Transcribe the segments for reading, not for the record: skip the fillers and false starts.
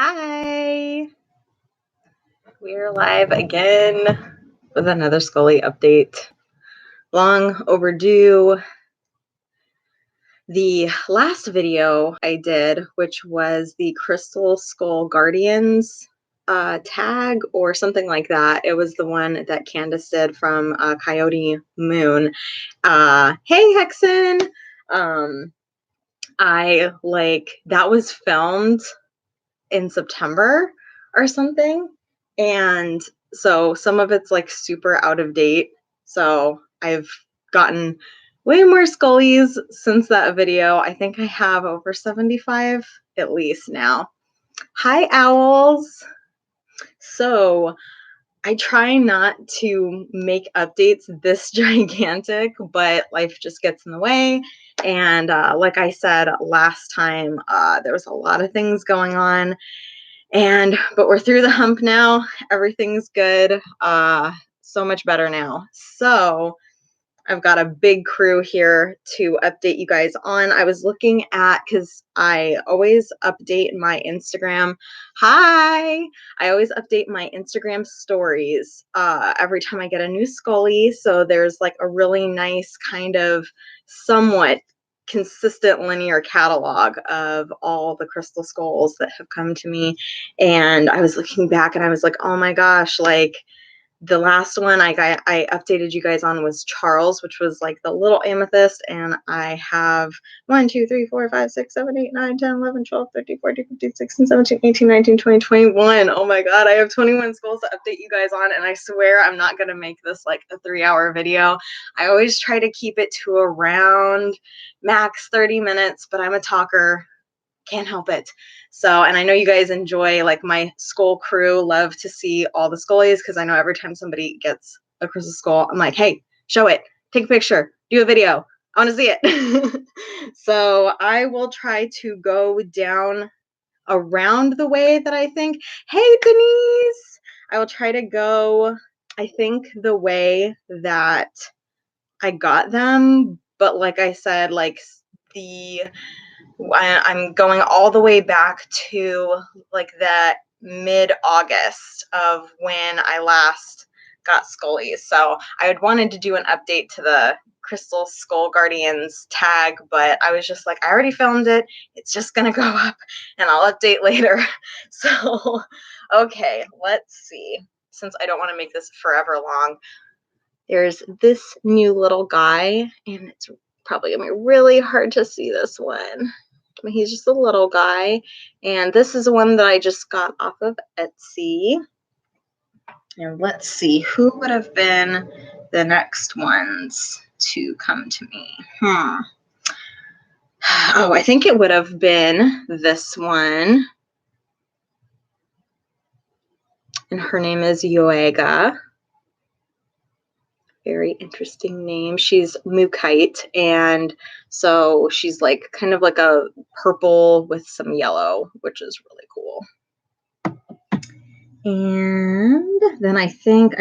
Hi, we're live again with another Scully update. Long overdue. The last video I did, which was the Crystal Skull Guardians tag or something like that. It was the one that Candace did from Coyote Moon. Hey, Hexen! That was filmed in September or something. And so some of it's like super out of date. So I've gotten way more Skullies since that video. I think I have over 75 at least now. Hi, owls. So I try not to make updates this gigantic, but life just gets in the way. And like I said last time, there was a lot of things going on. But we're through the hump now. Everything's good. So much better now. So I've got a big crew here to update you guys on. I was looking at, because I always update my Instagram. Hi! I always update my Instagram stories every time I get a new Scully. So there's like a really nice kind of somewhat consistent linear catalog of all the crystal skulls that have come to me. And I was looking back and I was like, oh my gosh, like the last one I updated you guys on was Charles, which was like the little amethyst. And I have 1, 2, 3, 4, 5, 6, 7, 8, 9, 10, 11, 12, 13, 14, 15, 16, 17, 18, 19, 20, 21. Oh my God, I have 21 skulls to update you guys on. And I swear I'm not going to make this like a 3-hour video. I always try to keep it to around max 30 minutes, but I'm a talker. Can't help it. So, and I know you guys enjoy, like my skull crew love to see all the Skullies, because I know every time somebody gets a crystal skull, I'm like, hey, show it, take a picture, do a video. I want to see it. So I will try to go down around the way that I think. Hey, Denise! I will try to go, I think, the way that I got them. But like I said, like I'm going all the way back to like that mid-August of when I last got Skullies. So I had wanted to do an update to the Crystal Skull Guardians tag, but I was just like, I already filmed it. It's just going to go up and I'll update later. So, okay, let's see. Since I don't want to make this forever long, there's this new little guy, and it's probably going to be really hard to see this one. He's just a little guy, and this is one that I just got off of Etsy. And let's see, who would have been the next ones to come to me? Oh, I think it would have been this one. And her name is Yoega. Very interesting name. She's Mukite, and so she's like kind of like a purple with some yellow, which is really cool. And then I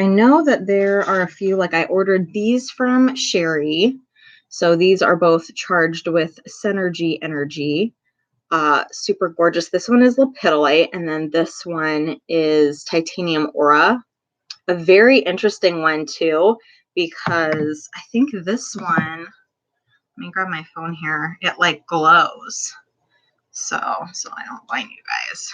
know that there are a few, like I ordered these from Sherry. So these are both charged with Synergy energy. Super gorgeous. This one is Lepidolite, and then this one is Titanium Aura. A very interesting one too, because I think this one, let me grab my phone here, it like glows. So I don't blind you guys.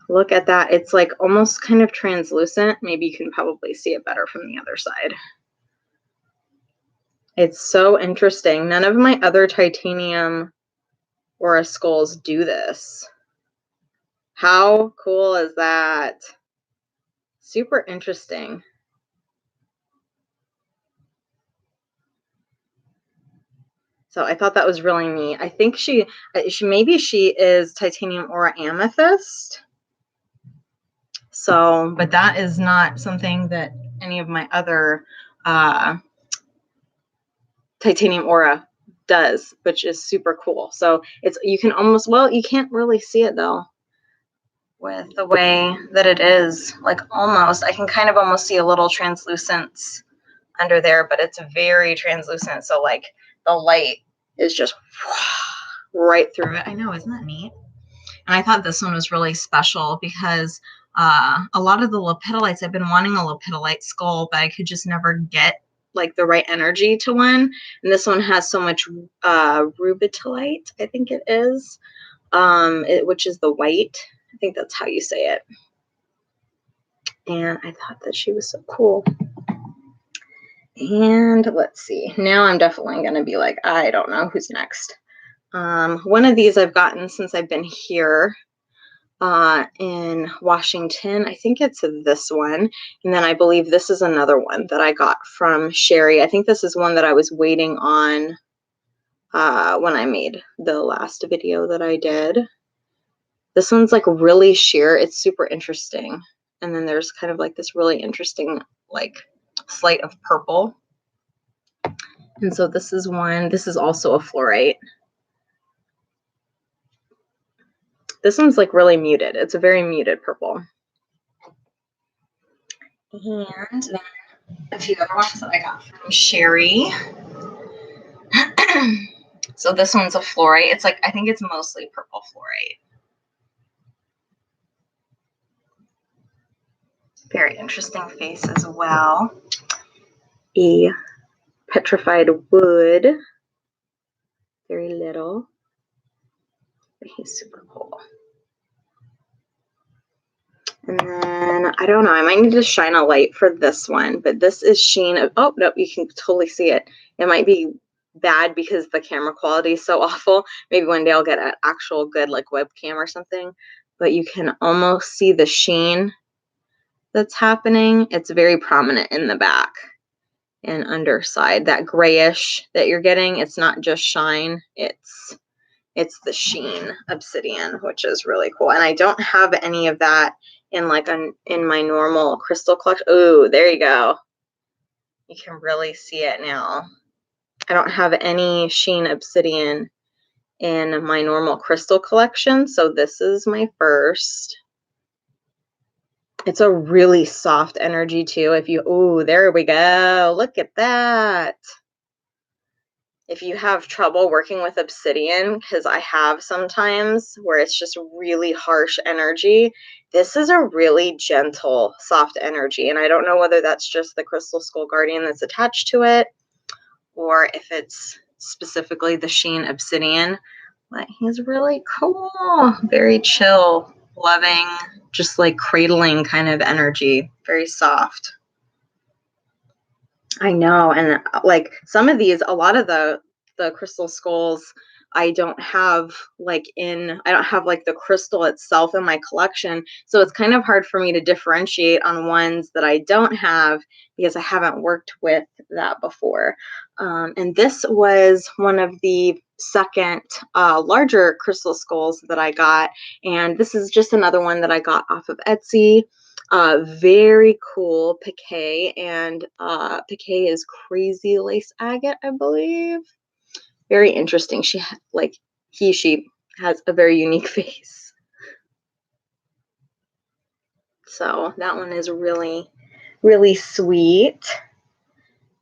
Look at that. It's like almost kind of translucent. Maybe you can probably see it better from the other side. It's so interesting. None of my other titanium aura skulls do this. How cool is that? Super interesting. So I thought that was really neat. I think she is Titanium Aura Amethyst. So, but that is not something that any of my other Titanium Aura does, which is super cool. So it's, you can almost, well, you can't really see it though with the way that it is, like almost, I can kind of almost see a little translucence under there, but it's very translucent. So like the light is just right through it. I know, isn't that neat? And I thought this one was really special because a lot of the lepidolites, I've been wanting a lepidolite skull, but I could just never get like the right energy to one. And this one has so much rubitolite, I think it is, which is the white. I think that's how you say it. And I thought that she was so cool. And let's see. Now I'm definitely going to be like, I don't know who's next. One of these I've gotten since I've been here in Washington. I think it's this one. And then I believe this is another one that I got from Sherry. I think this is one that I was waiting on when I made the last video that I did. This one's like really sheer. It's super interesting. And then there's kind of like this really interesting like slight of purple. And so this is one. This is also a fluorite. This one's like really muted. It's a very muted purple. And then a few other ones that I got from Sherry. So this one's a fluorite. It's like, I think it's mostly purple fluorite. Very interesting face as well. A petrified wood. Very little. But he's super cool. And then, I don't know, I might need to shine a light for this one, but this is sheen of, oh, no, you can totally see it. It might be bad because the camera quality is so awful. Maybe one day I'll get an actual good like webcam or something, but you can almost see the sheen that's happening. It's very prominent in the back and underside. That grayish that you're getting, it's not just shine, it's the sheen obsidian, which is really cool. And I don't have any of that in like in my normal crystal collection. Oh, there you go. You can really see it now. I don't have any sheen obsidian in my normal crystal collection, so this is my first. It's a really soft energy too. If you, oh, there we go. Look at that. If you have trouble working with obsidian, because I have sometimes where it's just really harsh energy, this is a really gentle, soft energy. And I don't know whether that's just the Crystal Skull Guardian that's attached to it, or if it's specifically the sheen obsidian. But he's really cool. Very chill, loving, just like cradling kind of energy. Very soft. I know, and like some of these, a lot of the crystal skulls I don't have like the crystal itself in my collection, so it's kind of hard for me to differentiate on ones that I don't have because I haven't worked with that before. And this was one of the second larger crystal skulls that I got, and this is just another one that I got off of Etsy. Very cool piqué, and piqué is crazy lace agate, I believe. Very interesting. She has a very unique face. So that one is really, really sweet.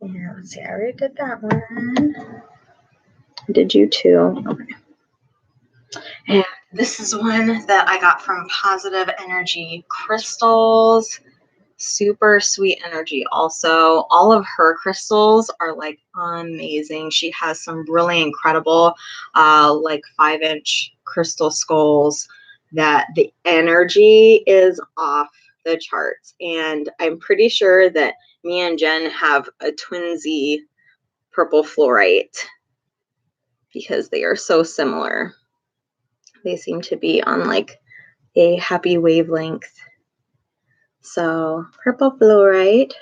And let's see, I already did that one. Did you too? Okay. And this is one that I got from Positive Energy Crystals. Super sweet energy. Also, all of her crystals are like amazing. She has some really incredible like 5-inch crystal skulls that the energy is off the charts. And I'm pretty sure that me and Jen have a twinsy purple fluorite because they are so similar. They seem to be on like a happy wavelength. So purple fluorite,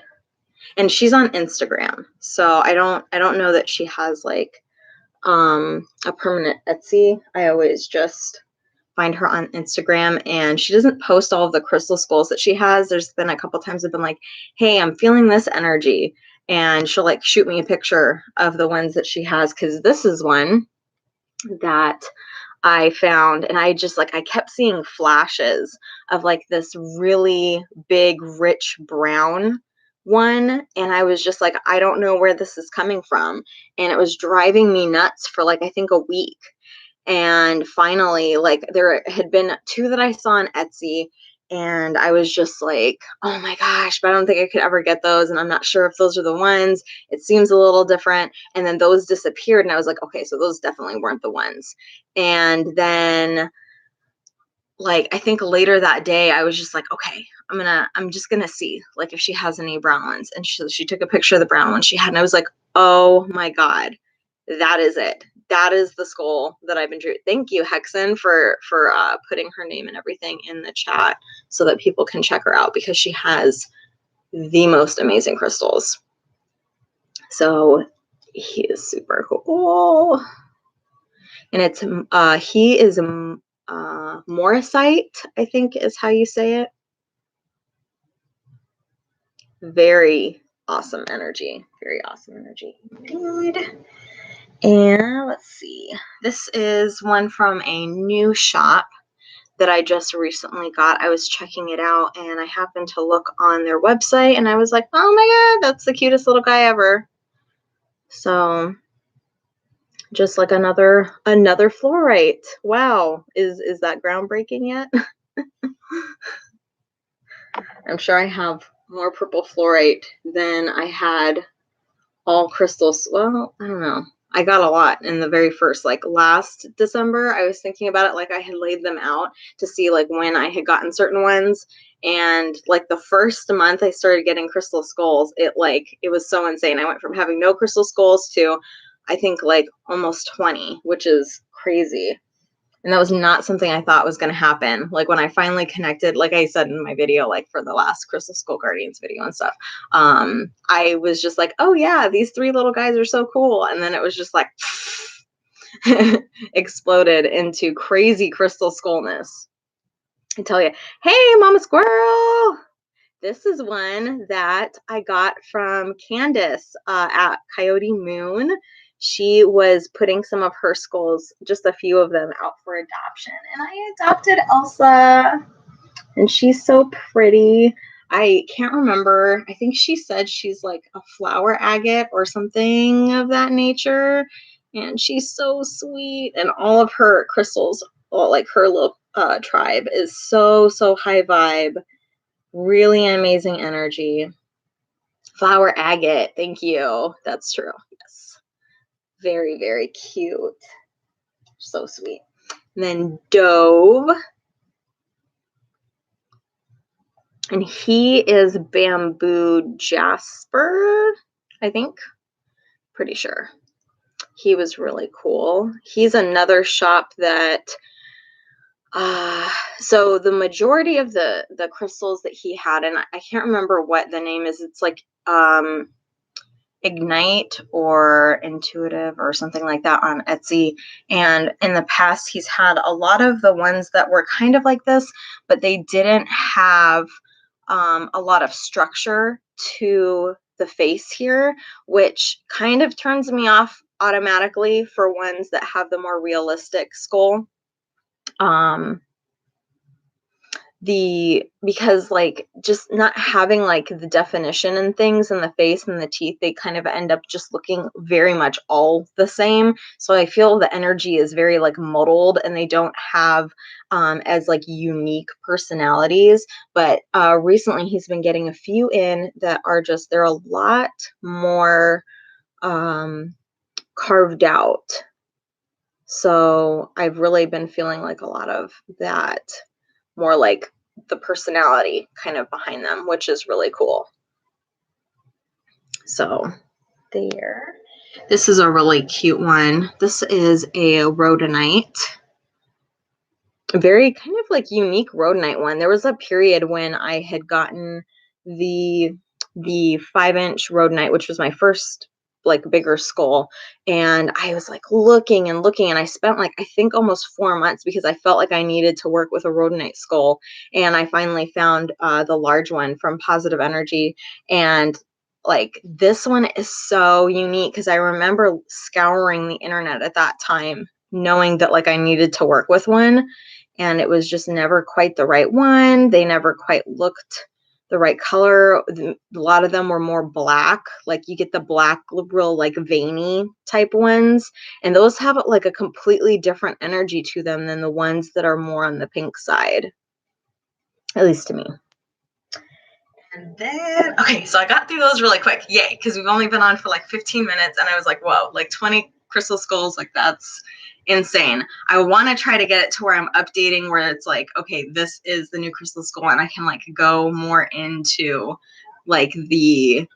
and she's on Instagram. So I don't know that she has like a permanent Etsy. I always just find her on Instagram, and she doesn't post all of the crystal skulls that she has. There's been a couple times I've been like, hey, I'm feeling this energy, and she'll like shoot me a picture of the ones that she has, because this is one that I found, and I kept seeing flashes of like this really big, rich brown one. And I was just like, I don't know where this is coming from. And it was driving me nuts for like, I think a week. And finally, like, there had been 2 that I saw on Etsy, and I was just like, "Oh my gosh, but I don't think I could ever get those, and I'm not sure if those are the ones. It seems a little different." And then those disappeared, and I was like, "Okay, so those definitely weren't the ones." And then, like, I think later that day, I was just like, "Okay, I'm just gonna see, like, if she has any brown ones." And she took a picture of the brown ones she had, and I was like, "Oh my god, that is it. That is the skull that I've been dreaming." Thank you, Hexen, for putting her name and everything in the chat so that people can check her out, because she has the most amazing crystals. So he is super cool, and it's he is Morrisite, I think is how you say it. Very awesome energy. Very awesome energy. Good. And let's see. This is one from a new shop that I just recently got. I was checking it out, and I happened to look on their website, and I was like, "Oh my god, that's the cutest little guy ever." So, just like another fluorite. Wow. Is that groundbreaking yet? I'm sure I have more purple fluorite than I had all crystals. Well, I don't know. I got a lot in the very first, like, last December. I was thinking about it, like, I had laid them out to see, like, when I had gotten certain ones. And, like, the first month I started getting crystal skulls, it was so insane. I went from having no crystal skulls to, I think, like, almost 20, which is crazy. And that was not something I thought was going to happen. Like, when I finally connected, like I said in my video, like for the last Crystal Skull Guardians video and stuff, I was just like, "Oh yeah, these 3 little guys are so cool." And then it was just like exploded into crazy crystal skullness. I tell you, hey, Mama Squirrel. This is one that I got from Candace at Coyote Moon. She was putting some of her skulls, just a few of them, out for adoption. And I adopted Elsa. And she's so pretty. I can't remember. I think she said she's like a flower agate or something of that nature. And she's so sweet. And all of her crystals, well, like her little tribe, is so, so high vibe. Really amazing energy. Flower agate. Thank you. That's true. Yes. Very, very cute. So sweet. And then Dove. And he is bamboo jasper, I think. Pretty sure. He was really cool. He's another shop that so the majority of the crystals that he had, and I can't remember what the name is. It's like Ignite or Intuitive or something like that on Etsy. And in the past, he's had a lot of the ones that were kind of like this, but they didn't have a lot of structure to the face here, which kind of turns me off automatically for ones that have the more realistic skull. Because, like, just not having like the definition and things in the face and the teeth, they kind of end up just looking very much all the same. So I feel the energy is very like muddled, and they don't have as like unique personalities. But recently he's been getting a few in that are just, they're a lot more carved out. So I've really been feeling like a lot of that, more like the personality kind of behind them, which is really cool. So there. This is a really cute one. This is a rhodonite. A very kind of like unique rhodonite one. There was a period when I had gotten the 5-inch rhodonite, which was my first like bigger skull, and I was like looking and looking, and I spent like, I think, almost 4 months because I felt like I needed to work with a rhodonite skull. And I finally found the large one from Positive Energy, and like this one is so unique because I remember scouring the internet at that time knowing that like I needed to work with one, and it was just never quite the right one. They never quite looked the right color. A lot of them were more black. Like you get the black, real like veiny type ones. And those have like a completely different energy to them than the ones that are more on the pink side, at least to me. And then, okay, so I got through those really quick. Yay, because we've only been on for like 15 minutes. And I was like, whoa, like 20 crystal skulls, like that's insane. I want to try to get it to where I'm updating, where it's like, okay, this is the new crystal skull, and I can like go more into like the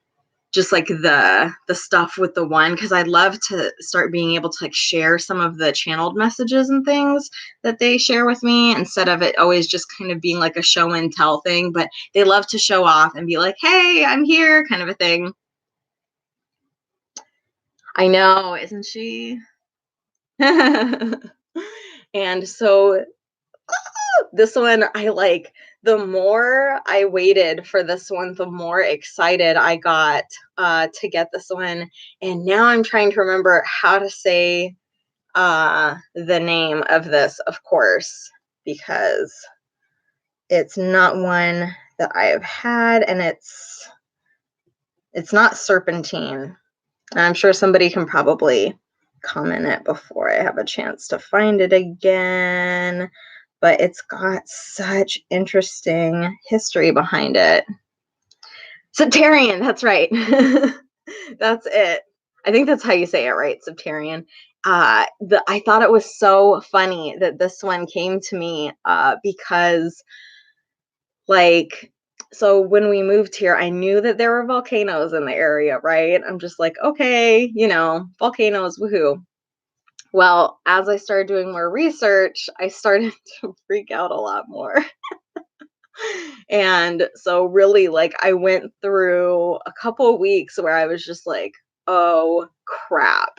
just like the stuff with the one, because I'd love to start being able to like share some of the channeled messages and things that they share with me, instead of it always just kind of being like a show and tell thing. But they love to show off and be like, hey, I'm here, kind of a thing. I know, isn't she? And so this one, I like, the more I waited for this one, the more excited I got to get this one. And now I'm trying to remember how to say the name of this, of course, because it's not one that I have had, and it's not serpentine. I'm sure somebody can probably comment it before I have a chance to find it again. But it's got such interesting history behind it. Septarian, that's right. That's it. I think that's how you say it, right? Septarian. I thought it was so funny that this one came to me because, like, so when we moved here, I knew that there were volcanoes in the area, right? I'm just like, okay, volcanoes, woohoo. Well, as I started doing more research, I started to freak out a lot more. And so really, like, I went through a couple of weeks where I was just like, oh crap.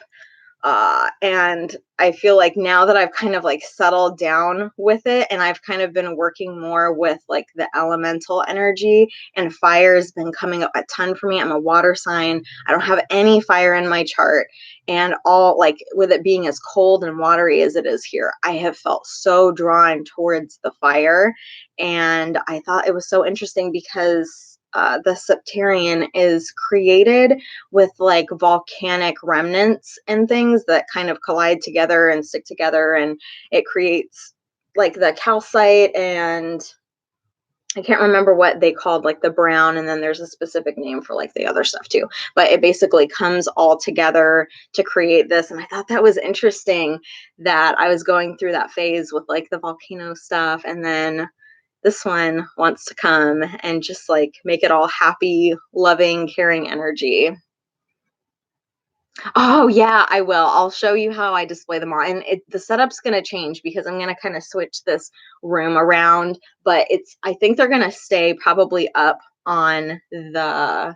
And I feel like now that I've kind of like settled down with it, and I've kind of been working more with like the elemental energy, and fire has been coming up a ton for me. I'm a water sign. I don't have any fire in my chart. And all, like, with it being as cold and watery as it is here, I have felt so drawn towards the fire. And I thought it was so interesting because the Septarian is created with like volcanic remnants and things that kind of collide together and stick together, and it creates like the calcite, and I can't remember what they called like the brown, and then there's a specific name for like the other stuff too, but it basically comes all together to create this. And I thought that was interesting that I was going through that phase with like the volcano stuff, and then this one wants to come and just like make it all happy, loving, caring energy. Oh yeah, I will. I'll show you how I display them all. And the setup's going to change because I'm going to kind of switch this room around, but I think they're going to stay probably up on the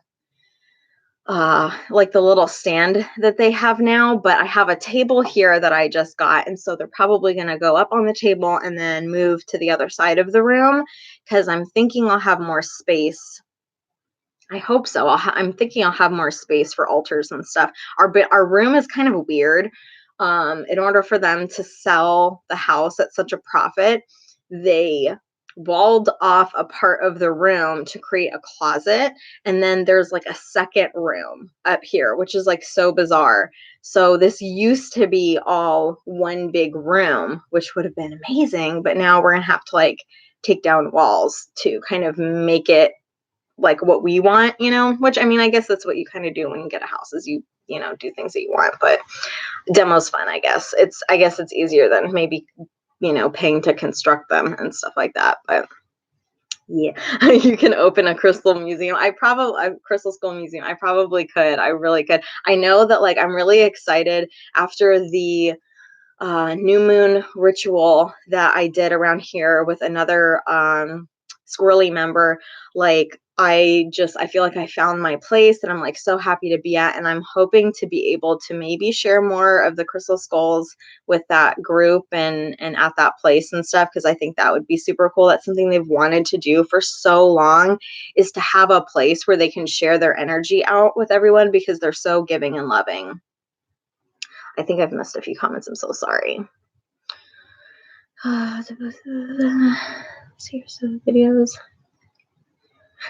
like the little stand that they have now. But I have a table here that I just got, and so they're probably going to go up on the table and then move to the other side of the room, because I'm thinking I'll have more space. I hope so. I'm thinking I'll have more space for altars and stuff. Our room is kind of weird. In order for them to sell the house at such a profit, they walled off a part of the room to create a closet, and then there's like a second room up here, which is like so bizarre. So this used to be all one big room, which would have been amazing, but now we're gonna have to like take down walls to kind of make it like what we want, which, I mean, I guess that's what you kind of do when you get a house, is you do things that you want. But demo's fun, I guess. It's easier than maybe, paying to construct them and stuff like that. But yeah, you can open a crystal museum. Crystal skull museum. I probably could. I really could. I know that, like, I'm really excited after the new moon ritual that I did around here with another squirrely member. Like, I feel like I found my place, and I'm like so happy to be at, and I'm hoping to be able to maybe share more of the crystal skulls with that group and at that place and stuff, because I think that would be super cool. That's something they've wanted to do for so long, is to have a place where they can share their energy out with everyone, because they're so giving and loving. I think I've missed a few comments. I'm so sorry. See some videos.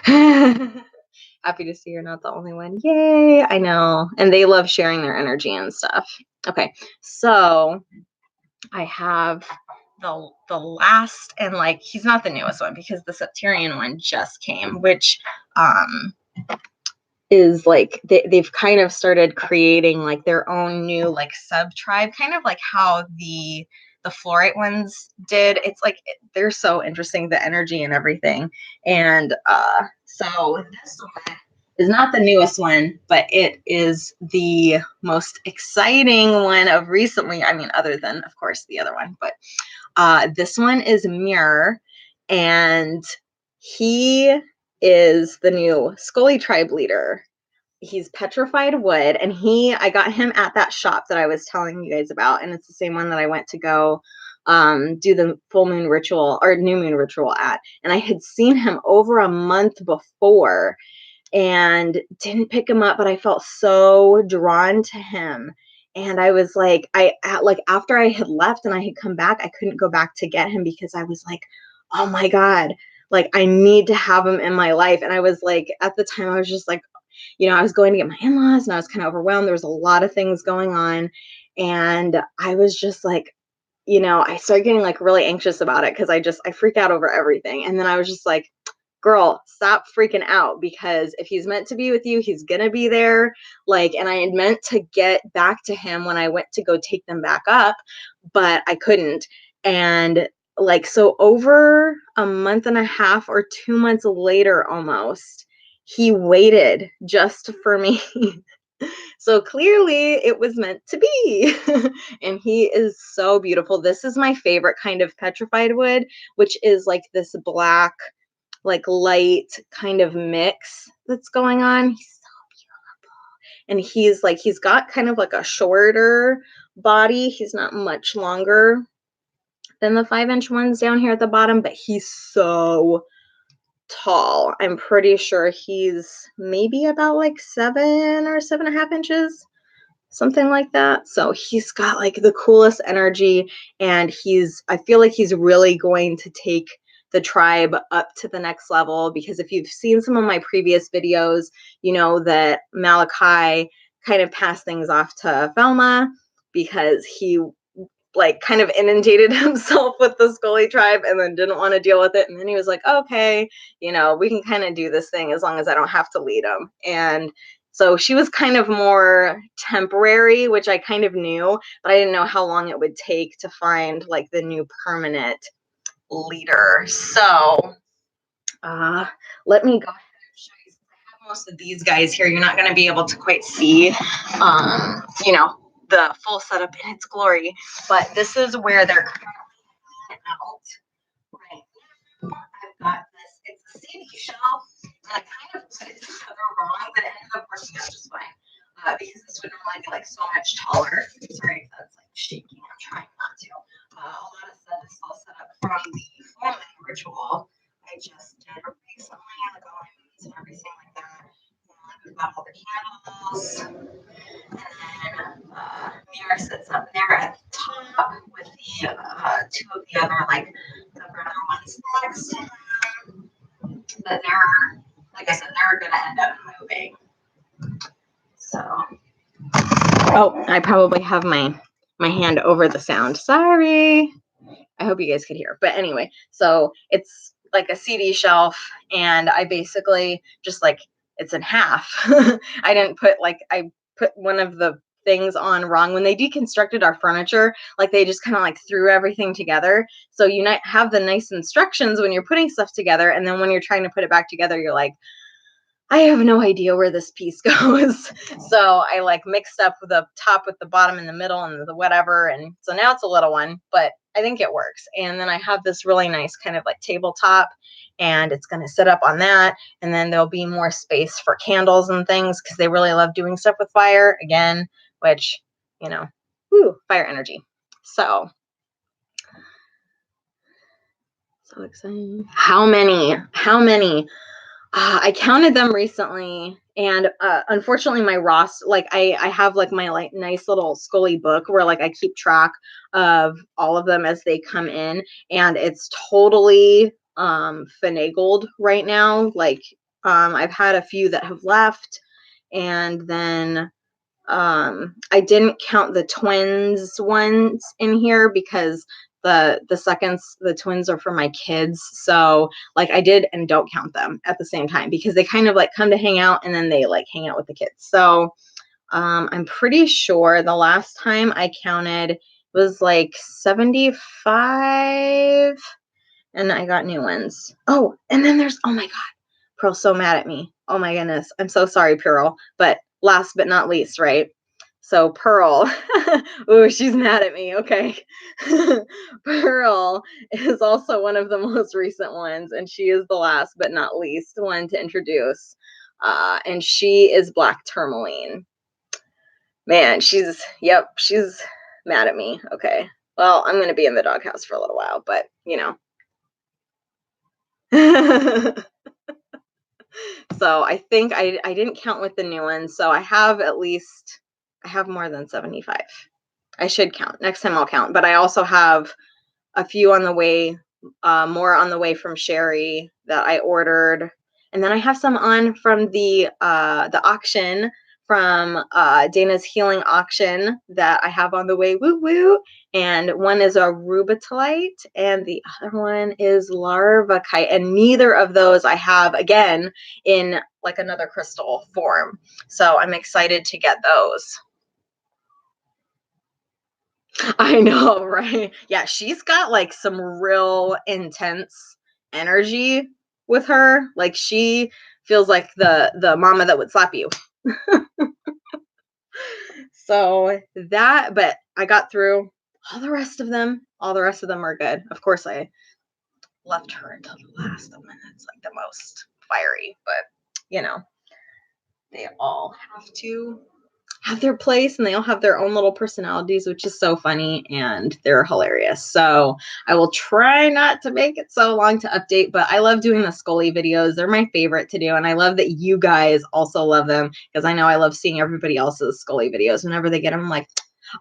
Happy to see you're not the only one. Yay! I know. And they love sharing their energy and stuff. Okay, so I have the last, and like he's not the newest one because the Septarian one just came, which is like they've kind of started creating like their own new like sub tribe, kind of like how the fluorite ones did. It's like they're so interesting, the energy and everything. And so this one is not the newest one, but it is the most exciting one of recently. I mean, other than of course the other one, but this one is Mirror, and he is the new Skully tribe leader. He's petrified wood, and I got him at that shop that I was telling you guys about, and it's the same one that I went to go do the full moon ritual or new moon ritual at. And I had seen him over a month before and didn't pick him up, but I felt so drawn to him. And I was like, like after I had left and I had come back, I couldn't go back to get him because I was like, oh my God, like I need to have him in my life. And I was like, at the time, I was just like, I was going to get my in-laws and I was kind of overwhelmed. There was a lot of things going on. And I was just like, I started getting like really anxious about it because I freak out over everything. And then I was just like, girl, stop freaking out, because if he's meant to be with you, he's gonna be there. Like, and I had meant to get back to him when I went to go take them back up, but I couldn't. And like, so over a month and a half or 2 months later, almost, he waited just for me. So clearly it was meant to be. And he is so beautiful. This is my favorite kind of petrified wood, which is like this black, like light kind of mix that's going on. He's so beautiful. And he's got kind of like a shorter body. He's not much longer than the 5-inch ones down here at the bottom, but he's so tall. I'm pretty sure he's maybe about like 7 or 7.5 inches, something like that. So he's got like the coolest energy, and I feel like he's really going to take the tribe up to the next level, because if you've seen some of my previous videos, you know that Malachi kind of passed things off to Velma because he like kind of inundated himself with the Scully tribe and then didn't want to deal with it. And then he was like, okay, we can kind of do this thing as long as I don't have to lead them. And so she was kind of more temporary, which I kind of knew, but I didn't know how long it would take to find like the new permanent leader. So let me go ahead and show you. I have most of these guys here. You're not going to be able to quite see, the full setup in its glory, but this is where they're currently out right now. I've got this. It's a CD shelf, and I kind of put it together wrong, but it ended up working out just fine. Because this would normally be like so much taller. Sorry if that's like shaking. I'm trying not to. A lot of stuff is all set up from the family ritual I just did recently, like all my movies and everything like that. We've got all the candles, and then Mira sits up there at the top with the two of the other like the brother ones next to him. But they're, like I said, they're gonna end up moving. So, oh, I probably have my hand over the sound. Sorry. I hope you guys could hear. But anyway, so it's like a CD shelf, and I basically just like, it's in half. I didn't put I put one of the things on wrong. When they deconstructed our furniture, like they just kind of like threw everything together. So you might have the nice instructions when you're putting stuff together, and then when you're trying to put it back together, you're like, I have no idea where this piece goes. So I like mixed up the top with the bottom and the middle and the whatever. And so now it's a little one, but I think it works. And then I have this really nice kind of like tabletop, and it's going to sit up on that. And then there'll be more space for candles and things, because they really love doing stuff with fire again, which, fire energy. So exciting. How many? I counted them recently, and unfortunately my like I have like my like nice little Scully book where like I keep track of all of them as they come in, and it's totally finagled right now. Like I've had a few that have left, and then I didn't count the twins ones in here because the twins are for my kids. So like I did and don't count them at the same time because they kind of like come to hang out and then they like hang out with the kids. So I'm pretty sure the last time I counted was like 75 and I got new ones. Oh, and then there's, oh my God, Pearl's so mad at me. Oh my goodness. I'm so sorry, Pearl. But last but not least, right? So Pearl, ooh, she's mad at me. Okay. Pearl is also one of the most recent ones, and she is the last but not least one to introduce. And she is black tourmaline. Man, yep, she's mad at me. Okay. Well, I'm going to be in the doghouse for a little while, but you know. So I think I didn't count with the new ones. So I have more than 75. I should count. Next time I'll count. But I also have a few on the way, more on the way from Sherry that I ordered. And then I have some on from the auction from Dana's Healing Auction that I have on the way. Woo woo. And one is a rubitolite and the other one is larvacite. And neither of those I have again in like another crystal form. So I'm excited to get those. I know, right? Yeah, she's got like some real intense energy with her. Like she feels like the mama that would slap you. So that, but I got through all the rest of them. All the rest of them are good. Of course, I left her until the last one. It's like the most fiery, but you know, they all have to have their place and they all have their own little personalities, which is so funny and they're hilarious. So I will try not to make it so long to update, but I love doing the Skully videos. They're my favorite to do. And I love that you guys also love them because I know I love seeing everybody else's Skully videos. Whenever they get them, I'm like,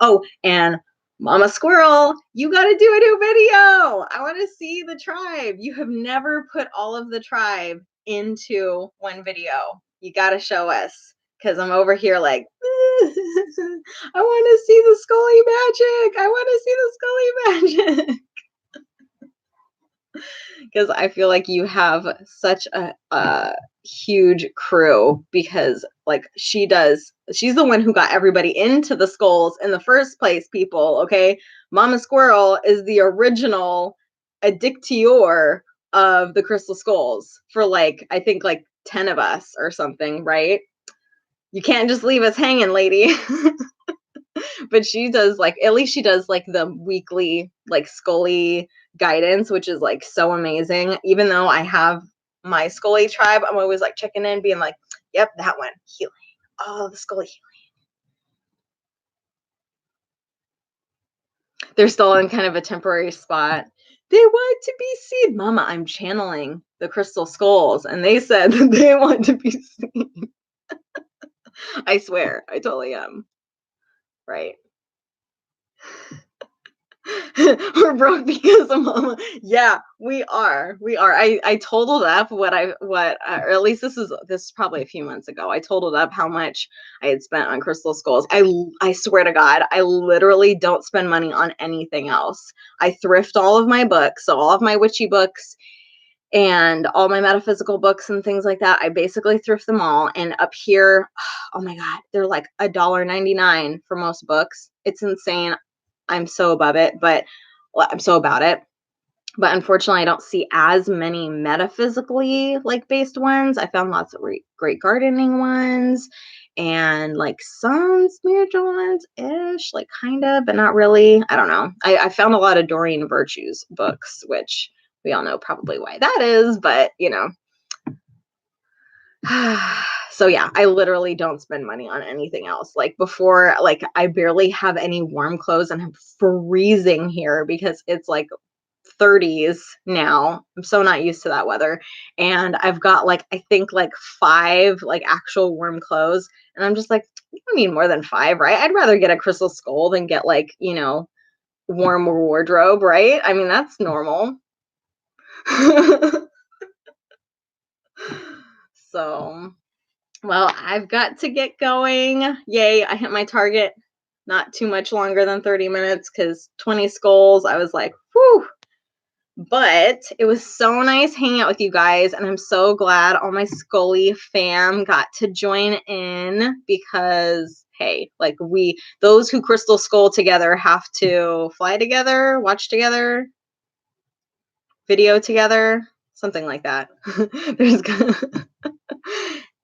oh, and Mama Squirrel, you got to do a new video. I want to see the tribe. You have never put all of the tribe into one video. You got to show us. Because I'm over here like, I want to see the Skully magic. I want to see the Skully magic. Because I feel like you have such a huge crew because like she's the one who got everybody into the skulls in the first place, people, okay? Mama Squirrel is the original addicteur of the crystal skulls for like, I think like 10 of us or something, right? You can't just leave us hanging, lady. But she does like, at least she does like the weekly like Skully guidance, which is like so amazing. Even though I have my Skully tribe, I'm always like checking in, being like, yep, that one, healing. Oh, the Skully healing. They're still in kind of a temporary spot. They want to be seen. Mama, I'm channeling the crystal skulls, and they said that they want to be seen. I swear, I totally am. Right. We're broke because of mama. Yeah, we are. We are. I totaled up or at least this is probably a few months ago. I totaled up how much I had spent on crystal skulls. I swear to God, I literally don't spend money on anything else. I thrift all of my books, so all of my witchy books and all my metaphysical books and things like that. I basically thrift them all. And up here, oh my God, they're like $1.99 for most books. It's insane. I'm so above it, but well, I'm so about it. But unfortunately, I don't see as many metaphysically like based ones. I found lots of great gardening ones and like some spiritual ones ish, like kind of, but not really. I don't know. I found a lot of Doreen Virtue's books, which we all know probably why that is, but you know. So yeah, I literally don't spend money on anything else. Like before, like I barely have any warm clothes and I'm freezing here because it's like 30s now. I'm so not used to that weather. And I've got like, I think like 5 like actual warm clothes. And I'm just like, you don't need more than 5, right? I'd rather get a crystal skull than get like, you know, warm wardrobe, right? I mean, that's normal. So, well, I've got to get going. Yay, I hit my target. Not too much longer than 30 minutes because 20 skulls, I was like, whew. But it was so nice hanging out with you guys, and I'm so glad all my Scully fam got to join in because, hey, like those who crystal skull together have to fly together, watch together, video together, something like that. There's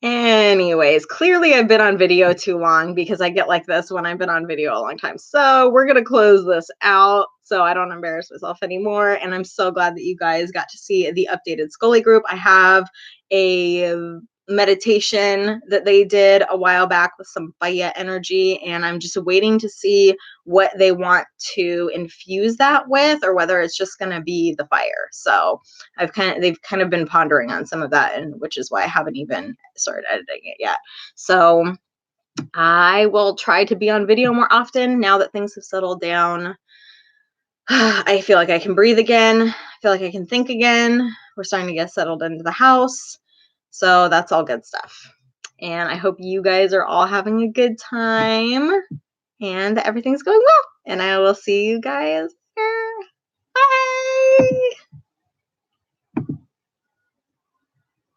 Anyways, clearly I've been on video too long because I get like this when I've been on video a long time. So we're going to close this out so I don't embarrass myself anymore. And I'm so glad that you guys got to see the updated Scully group. I have a meditation that they did a while back with some fire energy, and I'm just waiting to see what they want to infuse that with, or whether it's just going to be the fire. So they've kind of been pondering on some of that, and which is why I haven't even started editing it yet. So I will try to be on video more often now that things have settled down. I feel like I can breathe again. I feel like I can think again. We're starting to get settled into the house. So that's all good stuff. And I hope you guys are all having a good time and that everything's going well. And I will see you guys there. Bye.